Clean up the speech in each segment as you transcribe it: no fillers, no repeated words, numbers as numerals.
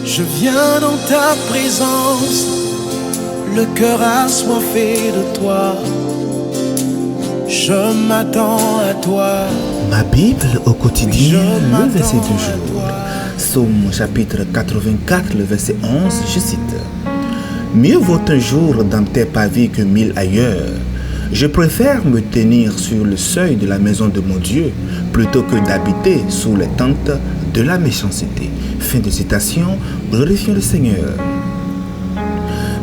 Je viens dans ta présence, le cœur assoiffé de toi. Je m'attends à toi. Ma Bible au quotidien, le verset du à jour. toi. Psaume chapitre 84, le verset 11, je cite. Mieux vaut un jour dans tes pavés que 1000 ailleurs. Je préfère me tenir sur le seuil de la maison de mon Dieu plutôt que d'habiter sous les tentes de la méchanceté. Fin de citation, glorifions le Seigneur.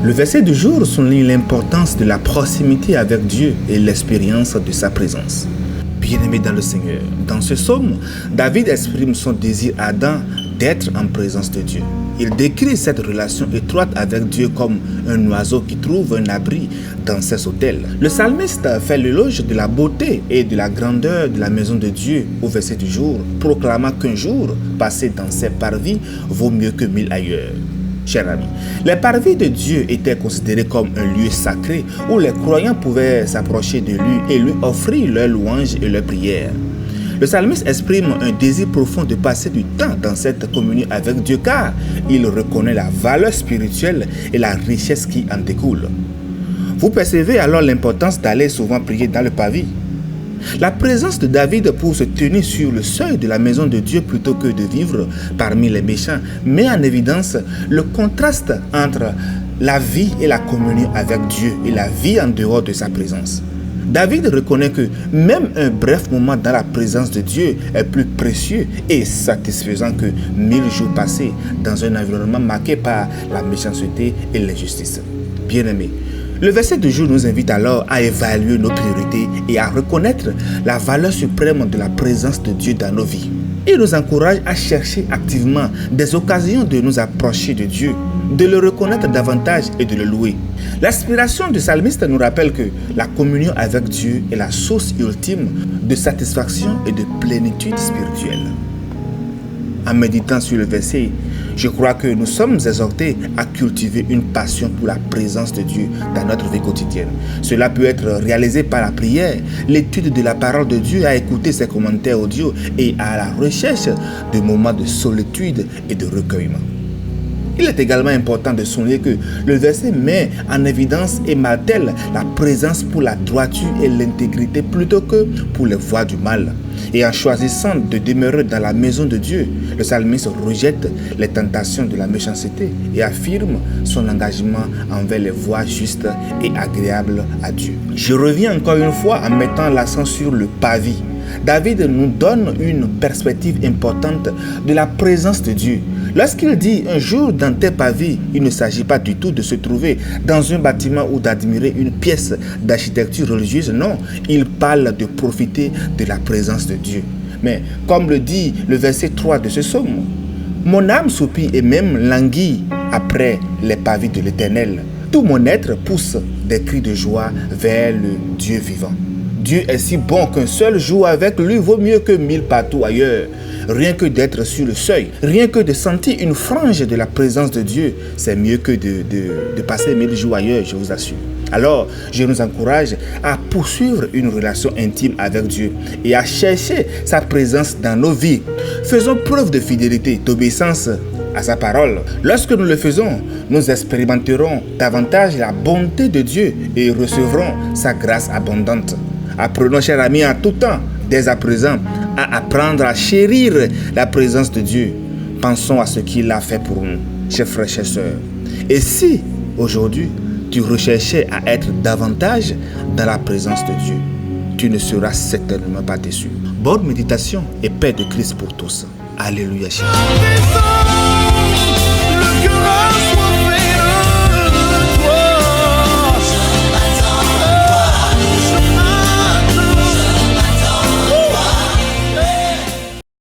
Le verset du jour souligne l'importance de la proximité avec Dieu et l'expérience de sa présence. Bien-aimé dans le Seigneur, dans ce psaume, David exprime son désir ardent d'être en présence de Dieu. Il décrit cette relation étroite avec Dieu comme un oiseau qui trouve un abri dans ses autels. Le psalmiste fait l'éloge de la beauté et de la grandeur de la maison de Dieu au verset du jour, proclamant qu'un jour passé dans ses parvis vaut mieux que 1000 ailleurs. Chers amis, les parvis de Dieu étaient considérés comme un lieu sacré où les croyants pouvaient s'approcher de lui et lui offrir leurs louanges et leurs prières. Le psalmiste exprime un désir profond de passer du temps dans cette communion avec Dieu car il reconnaît la valeur spirituelle et la richesse qui en découle. Vous percevez alors l'importance d'aller souvent prier dans le parvis. La présence de David pour se tenir sur le seuil de la maison de Dieu plutôt que de vivre parmi les méchants met en évidence le contraste entre la vie et la communion avec Dieu et la vie en dehors de sa présence. David reconnaît que même un bref moment dans la présence de Dieu est plus précieux et satisfaisant que 1000 jours passés dans un environnement marqué par la méchanceté et l'injustice. Bien-aimés, le verset du jour nous invite alors à évaluer nos priorités et à reconnaître la valeur suprême de la présence de Dieu dans nos vies. Il nous encourage à chercher activement des occasions de nous approcher de Dieu, de le reconnaître davantage et de le louer. L'inspiration du psalmiste nous rappelle que la communion avec Dieu est la source ultime de satisfaction et de plénitude spirituelle. En méditant sur le verset, je crois que nous sommes exhortés à cultiver une passion pour la présence de Dieu dans notre vie quotidienne. Cela peut être réalisé par la prière, l'étude de la parole de Dieu, à écouter ses commentaires audio et à la recherche de moments de solitude et de recueillement. Il est également important de souligner que le verset met en évidence et martèle la présence pour la droiture et l'intégrité plutôt que pour les voies du mal. Et en choisissant de demeurer dans la maison de Dieu, le psalmiste rejette les tentations de la méchanceté et affirme son engagement envers les voies justes et agréables à Dieu. Je reviens encore une fois en mettant l'accent sur le parvis. David nous donne une perspective importante de la présence de Dieu. Lorsqu'il dit un jour dans tes pavés, il ne s'agit pas du tout de se trouver dans un bâtiment ou d'admirer une pièce d'architecture religieuse. Non, il parle de profiter de la présence de Dieu. Mais comme le dit le verset 3 de ce psaume, mon âme soupire et même languit après les pavés de l'Éternel. Tout mon être pousse des cris de joie vers le Dieu vivant. Dieu est si bon qu'un seul jour avec lui vaut mieux que 1000 partout ailleurs. Rien que d'être sur le seuil, rien que de sentir une frange de la présence de Dieu, c'est mieux que de passer 1000 jours ailleurs, je vous assure. Alors, je nous encourage à poursuivre une relation intime avec Dieu et à chercher sa présence dans nos vies. Faisons preuve de fidélité, d'obéissance à sa parole. Lorsque nous le faisons, nous expérimenterons davantage la bonté de Dieu et recevrons sa grâce abondante. Apprenons, chers amis, en tout temps, dès à présent, à apprendre à chérir la présence de Dieu. Pensons à ce qu'il a fait pour nous, chers frères, chers sœurs. Et si, aujourd'hui, tu recherchais à être davantage dans la présence de Dieu, tu ne seras certainement pas déçu. Bonne méditation et paix de Christ pour tous. Alléluia, chers. Le cœur à soi.